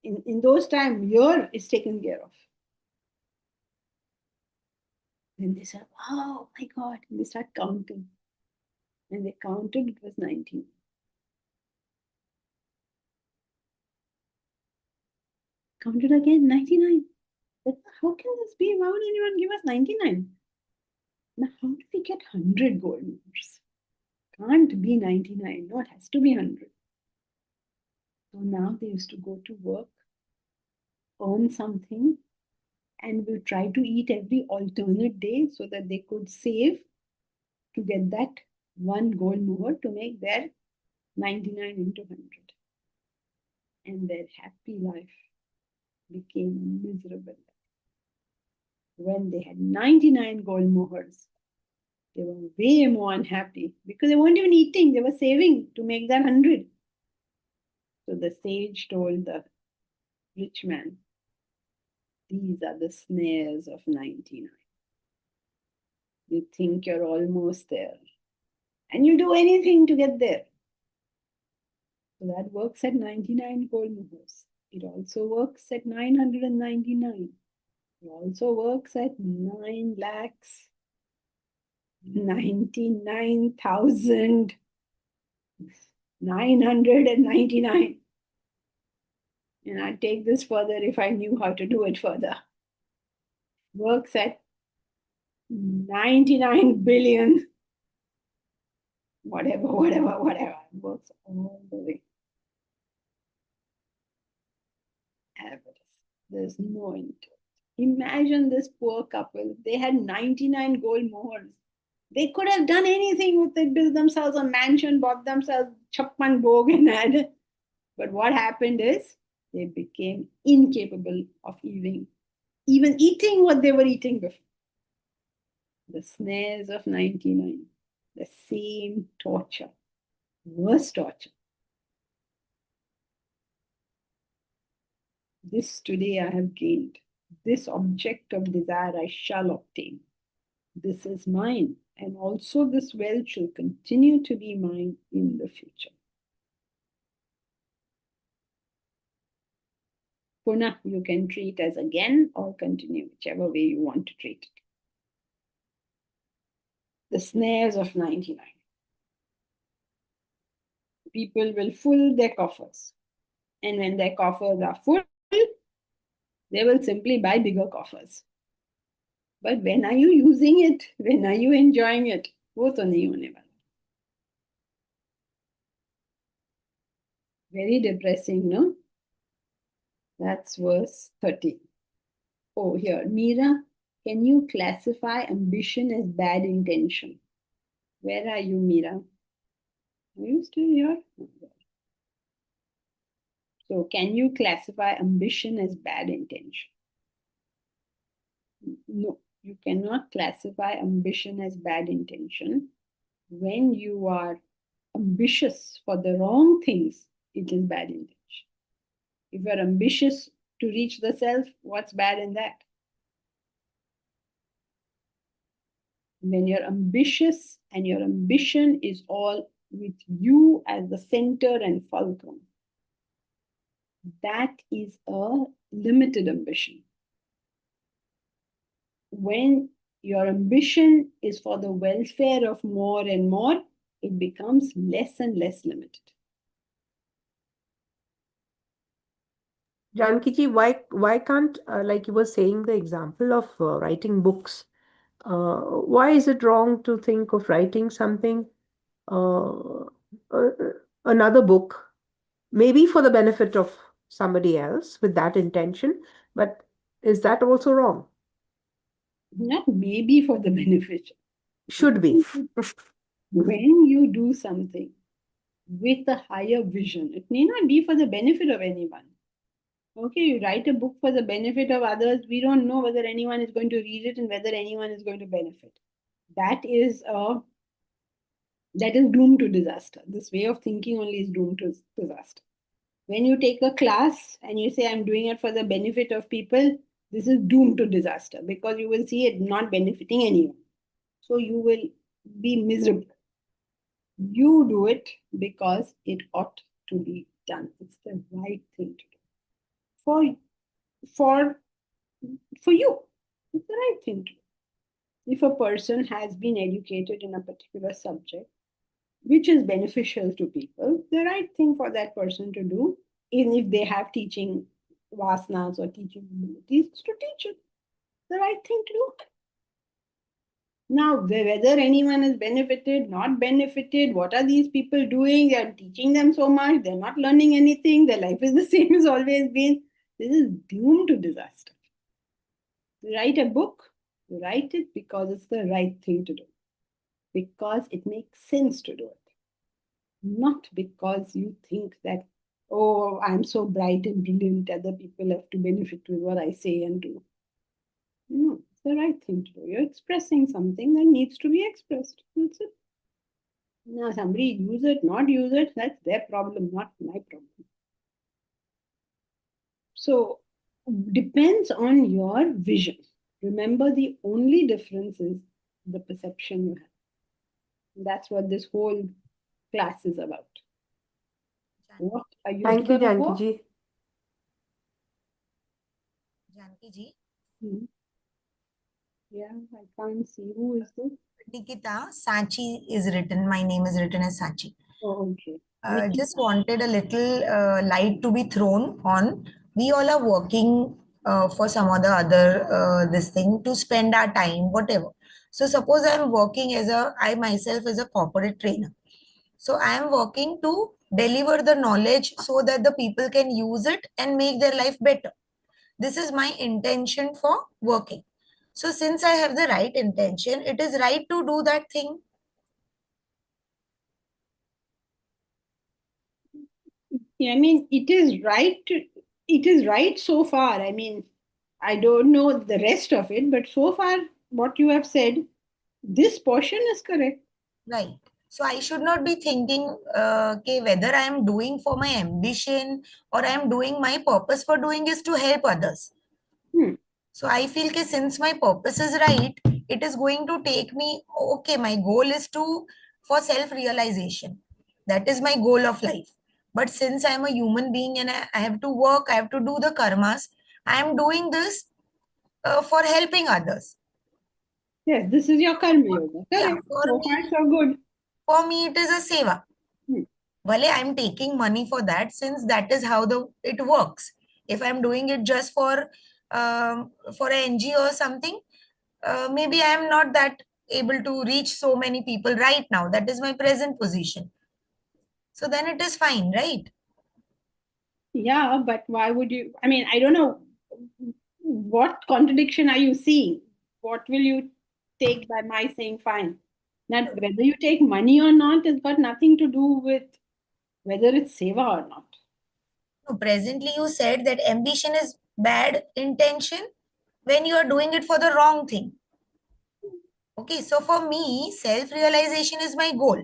in those times, year is taken care of. Then they said, oh my God. And they start counting. And they counted, it was 19. Counted again, 99. How can this be? Why would anyone give us 99? Now, how do we get 100 gold mohurs? Can't be 99. No, it has to be 100. So now they used to go to work, earn something, and will try to eat every alternate day so that they could save to get that one gold mohr to make their 99 into 100. And their happy life became miserable. When they had 99 gold mohurs, they were way more unhappy because they weren't even eating, they were saving to make that 100. So the sage told the rich man, these are the snares of 99. You think you're almost there, and you do anything to get there. So that works at 99 gold mohurs. It also works at 999. It also works at 9,99,999. And I'd take this further if I knew how to do it further. Works at 99 billion, whatever. It works all the way. There's no end to it. Imagine this poor couple. They had 99 gold mohurs. They could have done anything with it, built themselves a mansion, bought themselves chappan bhog and had. But what happened is they became incapable of even eating what they were eating before. The snares of 99, the same torture, worse torture. This today I have gained. This object of desire I shall obtain. This is mine, and also this wealth shall continue to be mine in the future. Punah, you can treat as again or continue, whichever way you want to treat it. The snares of 99. People will fill their coffers. And when their coffers are full, they will simply buy bigger coffers. But when are you using it? When are you enjoying it? वो तो नहीं होने वाला. Very depressing, no? That's verse 30. Oh, here, Meera, can you classify ambition as bad intention? Where are you, Meera? Are you still here? So, can you classify ambition as bad intention? No, you cannot classify ambition as bad intention. When you are ambitious for the wrong things, it is bad intention. If you are ambitious to reach the self, what's bad in that? When you're ambitious and your ambition is all with you as the center and fulcrum, that is a limited ambition. When your ambition is for the welfare of more and more, it becomes less and less limited. Janki why can't, like you were saying, the example of writing books, why is it wrong to think of writing something, uh, uh, another book, maybe for the benefit of somebody else with that intention, but is that also wrong? Not maybe for the benefit. Should be. When you do something with a higher vision, it may not be for the benefit of anyone. Okay, you write a book for the benefit of others. We don't know whether anyone is going to read it and whether anyone is going to benefit. That is doomed to disaster. This way of thinking only is doomed to disaster. When you take a class and you say, I'm doing it for the benefit of people, this is doomed to disaster because you will see it not benefiting anyone. So you will be miserable. You do it because it ought to be done. It's the right thing to do. For you, it's the right thing to do. If a person has been educated in a particular subject, which is beneficial to people, the right thing for that person to do, even if they have teaching vasanas or teaching abilities, is to teach it. The right thing to do. Now, whether anyone is benefited, not benefited, what are these people doing? They are teaching them so much, they're not learning anything, their life is the same as always been. This is doomed to disaster. You write a book, you write it because it's the right thing to do, because it makes sense to do it, not because you think that, oh, I'm so bright and brilliant, other people have to benefit with what I say and do. No, it's the right thing to do. You're expressing something that needs to be expressed. That's it. Now, somebody use it, not use it, that's their problem, not my problem. So, depends on your vision. Remember, the only difference is the perception you have. That's what this whole class is about. What are you Thank you, here Janki for? ji. Janki ji, Yeah, I can't see. Who is this? Nikita, Sachi is written. My name is written as Sachi. Oh, okay. Just wanted a little light to be thrown on. We all are working for some other this thing to spend our time, whatever. So suppose I'm working I myself as a corporate trainer. So I am working to deliver the knowledge so that the people can use it and make their life better. This is my intention for working. So since I have the right intention, it is right to do that thing. Yeah, I mean, it is right. It is right so far. I mean, I don't know the rest of it, but so far, what you have said, this portion is correct. Right. So I should not be thinking okay, whether I am doing for my ambition or I am doing my purpose for doing is to help others. So I feel that since my purpose is right, it is going to take me, okay, my goal is for self-realization. That is my goal of life. But since I am a human being and I have to work, I have to do the karmas, I am doing this for helping others. Yes, this is your karma yoga. Yeah, Correct. So far, so good. For me, it is a seva. Well, I'm taking money for that since that is how it works. If I'm doing it just for an NGO or something, maybe I'm not that able to reach so many people right now. That is my present position. So then it is fine, right? Yeah, but why would you? I mean, I don't know. What contradiction are you seeing? What will you take by my saying fine? Now, whether you take money or not has got nothing to do with whether it's seva or not. No, presently you said that ambition is bad intention when you are doing it for the wrong thing. Okay, so for me, self-realization is my goal.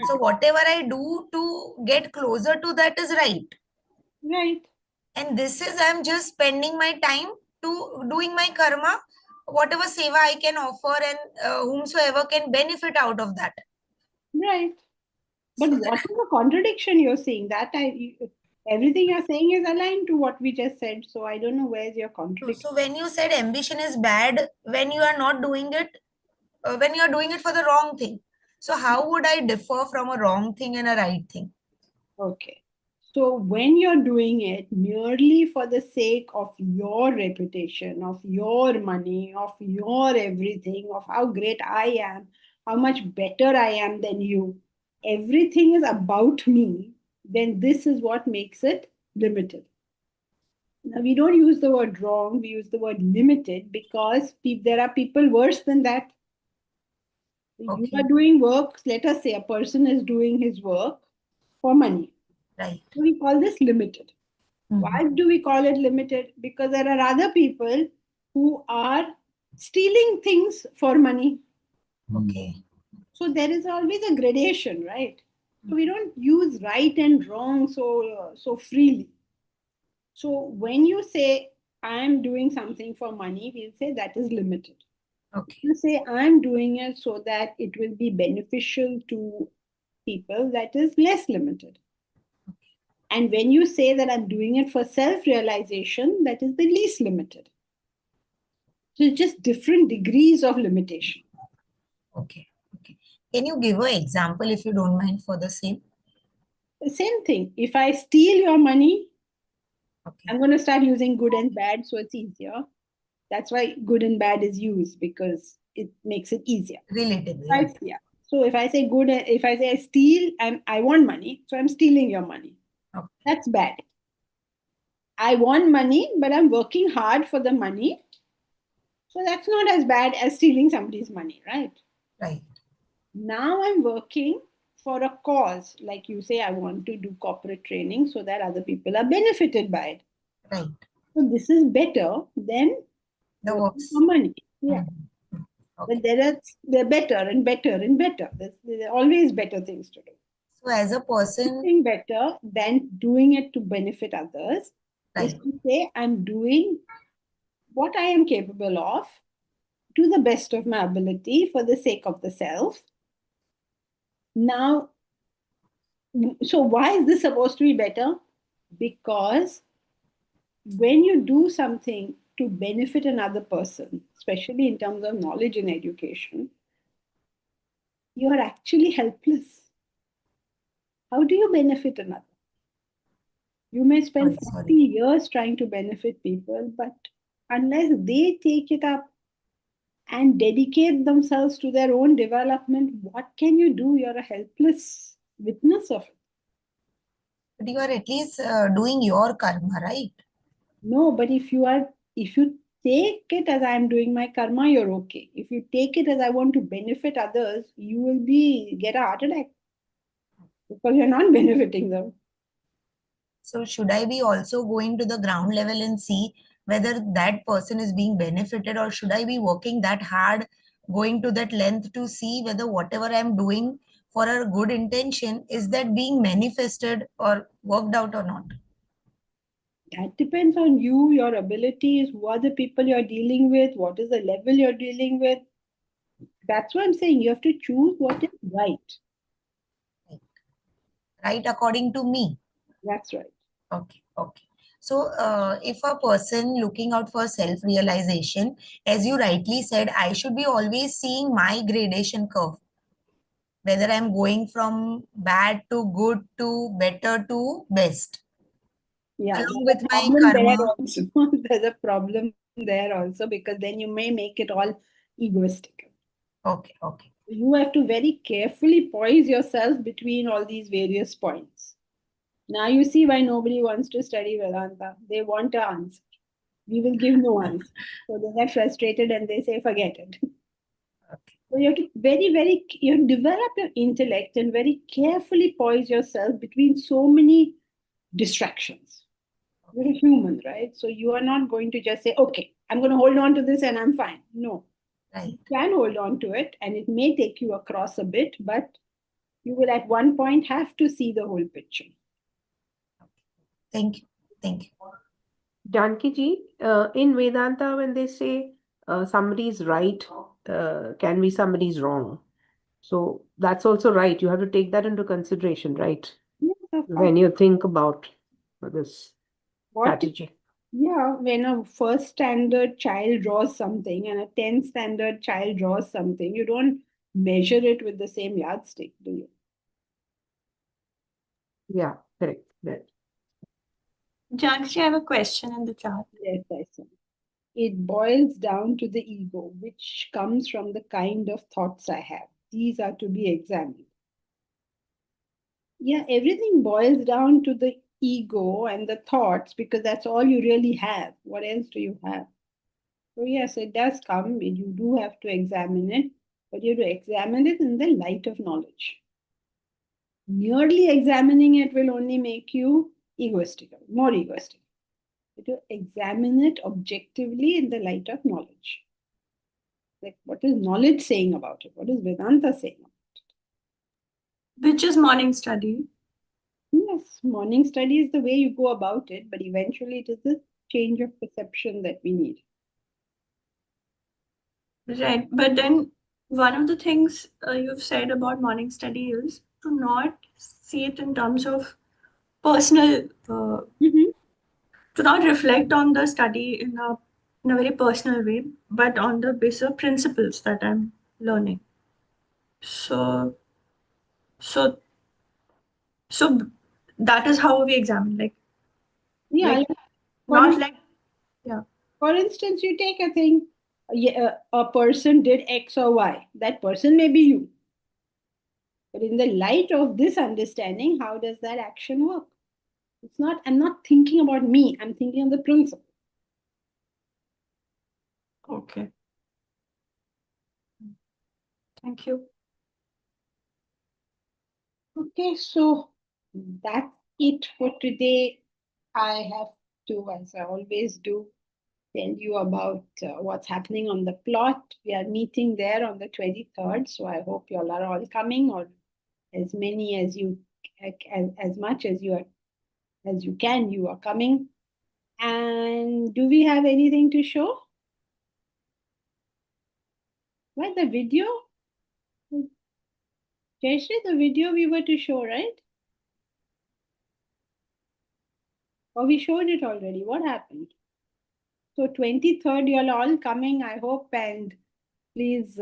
So whatever I do to get closer to that is right. Right. And this is, I'm just spending my time to doing my karma, whatever seva I can offer and whomsoever can benefit out of that. Right. But So what is the contradiction you're seeing? Everything you're saying is aligned to what we just said. So I don't know where's your contradiction. So when you said ambition is bad, when you are not doing it, when you are doing it for the wrong thing. So how would I differ from a wrong thing and a right thing? Okay. So when you're doing it merely for the sake of your reputation, of your money, of your everything, of how great I am, how much better I am than you, everything is about me, then this is what makes it limited. Now, we don't use the word wrong, we use the word limited because there are people worse than that. You Okay. are doing work, let us say a person is doing his work for money. Right. So we call this limited. Why do we call it limited? Because there are other people who are stealing things for money. Okay. So there is always a gradation, right? So we don't use right and wrong so freely. So when you say I'm doing something for money, we'll say that is limited. Okay. You say I'm doing it so that it will be beneficial to people, that is less limited. And when you say that I'm doing it for self realization, that is the least limited. So it's just different degrees of limitation. Okay. Okay. Can you give an example if you don't mind for the same? The same thing. If I steal your money, Okay. I'm going to start using good and bad so it's easier. That's why good and bad is used because it makes it easier. Relatively. Right? Yeah. So if I say good, if I say I steal, I want money, so I'm stealing your money. Okay. That's bad. I want money, but I'm working hard for the money. So that's not as bad as stealing somebody's money, right? Right. Now I'm working for a cause. Like you say, I want to do corporate training so that other people are benefited by it. Right. So this is better than The working works. for money. Yeah. Okay. But they're better and better and better. There are always better things to do. So as a person, Something better than doing it to benefit others is right. to say, I'm doing what I am capable of to the best of my ability for the sake of the self. Now, so why is this supposed to be better? Because when you do something to benefit another person, especially in terms of knowledge and education, you are actually helpless. How do you benefit another? You may spend 40 years trying to benefit people, but unless they take it up and dedicate themselves to their own development, what can you do? You're a helpless witness of it. But you are at least doing your karma, right? No, but if you take it as I'm doing my karma, you're okay. If you take it as I want to benefit others, you will get a heart attack because you're not benefiting them. So should I be also going to the ground level and see whether that person is being benefited, or should I be working that hard, going to that length to see whether whatever I'm doing for a good intention, is that being manifested or worked out or not? That depends on you, your abilities, who are the people you're dealing with, what is the level you're dealing with. That's what I'm saying. You have to choose what is right. Right, according to me. That's right. Okay, okay. So, if a person looking out for self-realization, as you rightly said, I should be always seeing my gradation curve, whether I'm going from bad to good to better to best, Yeah, along there's with a my problem there karma. also. There's a problem there also because then you may make it all egoistic. Okay, okay. You have to very carefully poise yourself between all these various points. Now you see why nobody wants to study Vedanta. They want an answer. We will give no answer. So they get frustrated and they say, forget it. So you have to you develop your intellect and very carefully poise yourself between so many distractions. You're a human, right? So you are not going to just say, okay, I'm going to hold on to this and I'm fine. No. Right. You can hold on to it and it may take you across a bit, but you will at one point have to see the whole picture. Thank you. Thank you. Janki ji, in Vedanta, when they say somebody is right, can be somebody's wrong. So that's also right. You have to take that into consideration, right? Yes, of course. When you think about this strategy. Yeah, when a first standard child draws something and a 10th standard child draws something, you don't measure it with the same yardstick, do you? Yeah, correct. Jansi, I have a question in the chat. Yes, I see. It boils down to the ego, which comes from the kind of thoughts I have. These are to be examined. Yeah, everything boils down to the ego and the thoughts because that's all you really have. What else do you have? So, yes, it does come. You do have to examine it, but you have to examine it in the light of knowledge. Merely examining it will only make you egoistical, more egoistical. You have to examine it objectively in the light of knowledge. Like, what is knowledge saying about it? What is Vedanta saying about it? Which is morning study. Yes, morning study is the way you go about it, but eventually it is the change of perception that we need. Right. But then one of the things you've said about morning study is to not see it in terms of personal, to not reflect on the study in a very personal way, but on the basis of principles that I'm learning. So that is how we examine, like, Yeah, like for, not like, yeah. for instance, you take a thing, a person did X or Y. That person may be you. But in the light of this understanding, how does that action work? It's not, I'm not thinking about me, I'm thinking of the principle. Okay. Thank you. Okay, so that's it for today. I have to, as I always do, tell you about what's happening on the plot. We are meeting there on the 23rd, so I hope you all are all coming, or as many as you, as much as you are, as you can, you are coming. And do we have anything to show? What, the video? Jayashree, the video we were to show, right? Or we showed it already. What happened? So 23rd, you're all coming, I hope, and please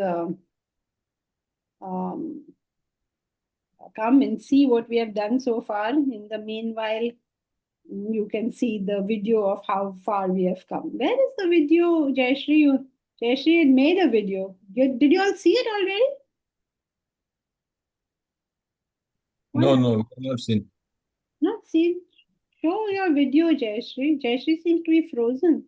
come and see what we have done so far. In the meanwhile, you can see the video of how far we have come. Where is the video, Jayashree? Jayashree had made a video. Did you all see it already? No, no, we have not seen. Not seen. Show your video, Jayashree. Jayashree seems to be frozen.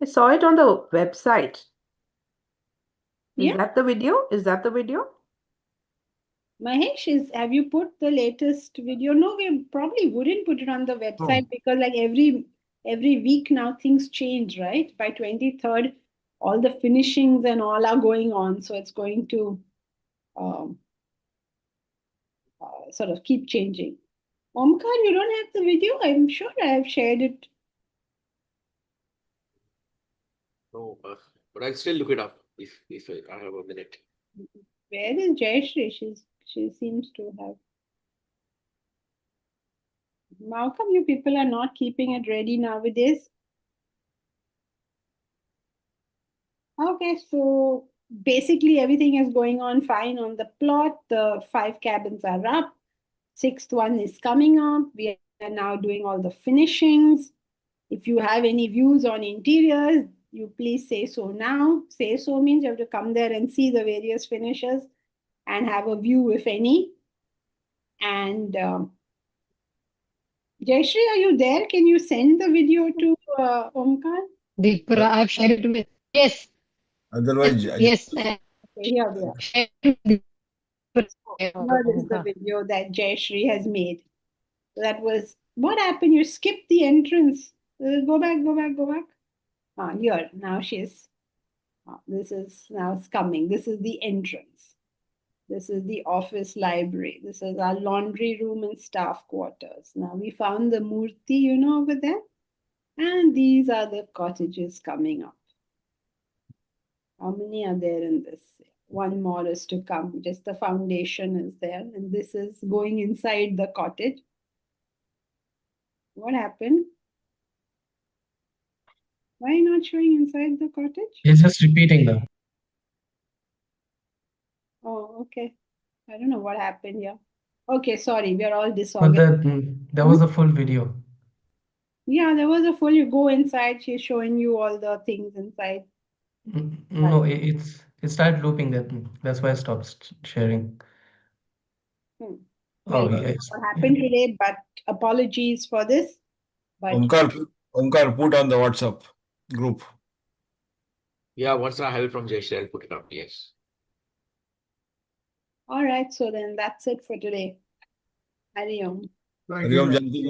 I saw it on the website. Yeah. Is that the video? Is that the video? Mahesh, have you put the latest video? No, we probably wouldn't put it on the website because like every week now things change, right? By 23rd, all the finishings and all are going on. So it's going to sort of keep changing. Omkar, you don't have the video? I'm sure I have shared it. No, but I'll still look it up if I have a minute. Where is Jayashree? She seems to have. How come you people are not keeping it ready nowadays? Okay, so basically everything is going on fine on the plot. The 5 cabins are up. 6th one is coming up. We are now doing all the finishings. If you have any views on interiors, you please say so now. Say so means you have to come there and see the various finishes and have a view, if any. And Jayashree, are you there? Can you send the video to Omkar? Deepra, I've shared it with. Yes. Otherwise, Yes. Okay, here we are. Shared it with Here is the video that Jayashree has made. That was, what happened? You skipped the entrance. Go back, go back, go back. Here, now she's, this is now it's coming. This is the entrance. This is the office library. This is our laundry room and staff quarters. Now we found the murti, over there. And these are the cottages coming up. How many are there in this? One more is to come. Just the foundation is there. And this is going inside the cottage. What happened? Why not showing inside the cottage? He's just repeating them. Oh, okay. I don't know what happened here. Okay, sorry, we are all But disorganized. there was a full video. Yeah, there was a full, you go inside, she's showing you all the things inside. No, it started looping that. That's why I stopped sharing. Hmm. Oh, Well, yes. what happened today, but apologies for this. But Omkar, put on the WhatsApp group. Yeah, once I have it from Jayashree, I'll put it up. Yes. all right, so then that's it for today. Hari Om. Hari Om Janki.